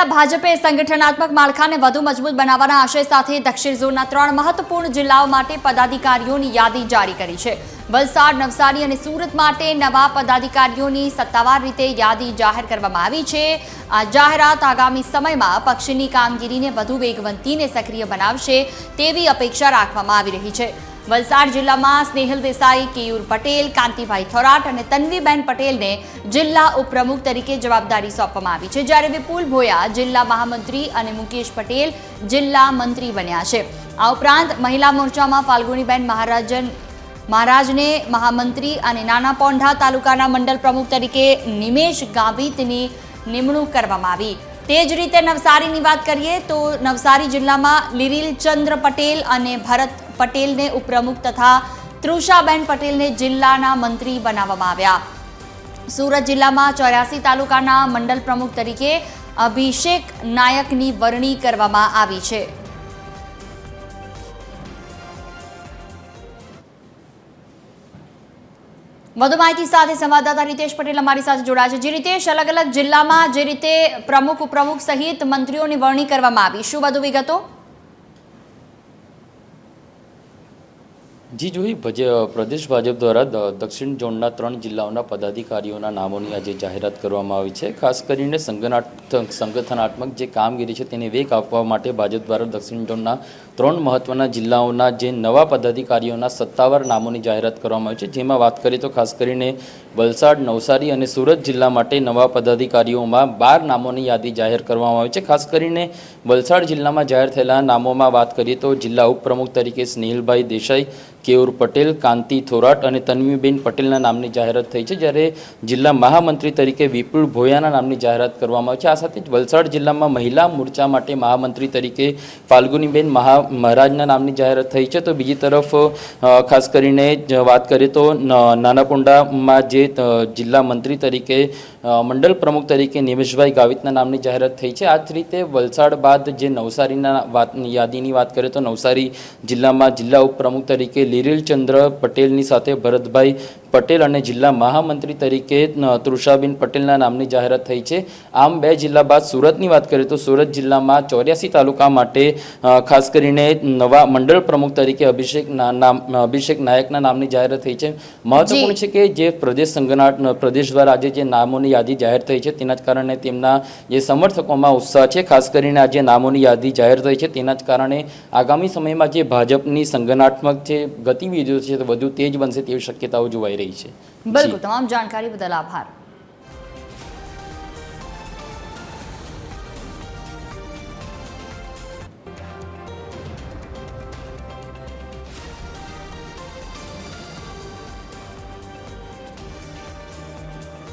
જિલ્લા ભાજપે સંગઠનાત્મક માળખાને વધુ મજબૂત બનાવવાના આશય સાથે દક્ષિણ ઝોનના 3 મહત્વપૂર્ણ જિલ્લાઓ માટે પદાધિકારીઓની યાદી જારી કરી છે। વલસાડ, નવસારી અને સુરત માટે નવા પદાધિકારીઓની સત્તાવાર રીતે યાદી જાહેર કરવામાં આવી છે। આ જાહેરાત આગામી સમયમાં પક્ષની કામગીરીને વધુ વેગવંતી અને સક્રિય બનાવશે તેવી અપેક્ષા રાખવામાં આવી રહી છે। વલસાડ જિલ્લામાં સ્નેહલ દેસાઈ, કેયુર પટેલ, કાંતિભાઈ થોરાટ અને તન્વીબેન પટેલને જિલ્લા ઉપપ્રમુખ તરીકે જવાબદારી સોંપવામાં આવી છે, જ્યારે વિપુલ ભોયા જિલ્લા મહામંત્રી અને મુકેશ પટેલ જિલ્લા મંત્રી બન્યા છે। આ ઉપરાંત મહિલા મોરચામાં ફાલ્ગુનીબેન મહારાજને મહામંત્રી અને નાના પોંઢા તાલુકાના મંડળ પ્રમુખ તરીકે નિમેશ ગાવિતની નિમણૂક કરવામાં આવી। તે જ રીતે નવસારીની વાત કરીએ તો નવસારી જિલ્લામાં લીરીલ ચંદ્ર પટેલ અને ભરત પટેલને ઉપપ્રમુખ તથા તૃષાબેન પટેલને જિલ્લાના મંત્રી બનાવવામાં આવ્યા। સુરત જિલ્લામાં 84 તાલુકાના મંડળ પ્રમુખ તરીકે અભિષેક નાયકની વરણી કરવામાં આવી છે। વધુ માહિતી સાથે સંવાદદાતા રીતેશ પટેલ અમારી સાથે જોડાયા છે। જે રીતેશ, અલગ અલગ જિલ્લામાં જે રીતે પ્રમુખ ઉપપ્રમુખ સહિત મંત્રીઓની વરણી કરવામાં આવી, શું વધુ વિગતો? જી જોઈ, પ્રદેશ ભાજપ દ્વારા દક્ષિણ ઝોનના 3 જિલ્લાઓના પદાધિકારીઓના નામોની આજે જાહેરાત કરવામાં આવી છે। ખાસ કરીને સંગઠનાત્મક જે કામગીરી છે તેને વેગ આપવા માટે ભાજપ દ્વારા દક્ષિણ ઝોનના 3 મહત્વના જિલ્લાઓના જે નવા પદાધિકારીઓના સત્તાવાર નામોની જાહેરાત કરવામાં આવી છે, જેમાં વાત કરીએ તો ખાસ કરીને વલસાડ, નવસારી અને સુરત જિલ્લા માટે નવા પદાધિકારીઓમાં 12 નામોની યાદી જાહેર કરવામાં આવી છે। ખાસ કરીને વલસાડ જિલ્લામાં જાહેર થયેલા નામોમાં વાત કરીએ તો જિલ્લા ઉપપ્રમુખ તરીકે સ્નેહલભાઈ દેસાઈ, કેયુર પટેલ, કાંતિ થોરાટ અને તન્વીબેન પટેલના નામની જાહેરાત થઈ છે, જ્યારે જિલ્લા મહામંત્રી તરીકે વિપુલ ભોયાના નામની જાહેરાત કરવામાં આવી છે। આ સાથે જ વલસાડ જિલ્લામાં મહિલા મોરચા માટે મહામંત્રી તરીકે ફાલ્ગુનીબેન મહારાજના નામની જાહેરાત થઈ છે। તો બીજી તરફ ખાસ કરીને વાત કરીએ તો નાનાપોંડામાં જે જિલ્લા મંત્રી તરીકે મંડળ પ્રમુખ તરીકે નિમેશભાઈ ગાવિતના નામની જાહેરાત થઈ છે। આ જ રીતે વલસાડ બાદ જે નવસારીના યાદીની વાત કરીએ તો નવસારી જિલ્લામાં જિલ્લા ઉપપ્રમુખ તરીકે લીરીલ ચંદ્ર પટેલની સાથે ભરતભાઈ પટેલ અને જિલ્લા મહામંત્રી તરીકે તૃષાબેન પટેલના નામની જાહેરાત થઈ છે। આમ 2 જિલ્લા બાદ સુરતની વાત કરીએ તો સુરત જિલ્લામાં 84 તાલુકા માટે ખાસ કરીને નવા મંડળ પ્રમુખ તરીકે અભિષેક નાયકના નામની જાહેરાત થઈ છે। મહત્વપૂર્ણ છે કે જે પ્રદેશ દ્વારા આજે જે નામોની યાદી જાહેર થઈ છે તેના જ કારણે તેમના જે સમર્થકોમાં ઉત્સાહ છે। ખાસ કરીને આજે નામોની યાદી જાહેર થઈ છે તેના જ કારણે આગામી સમયમાં જે ભાજપની સંગઠનાત્મક જે ગતિવિધિઓ છે તે વધુ તેજ બનશે તેવી શક્યતાઓ જોવાઈ રહી છે। બિલકુલ, તમામ જાણકારી બદલ આભાર।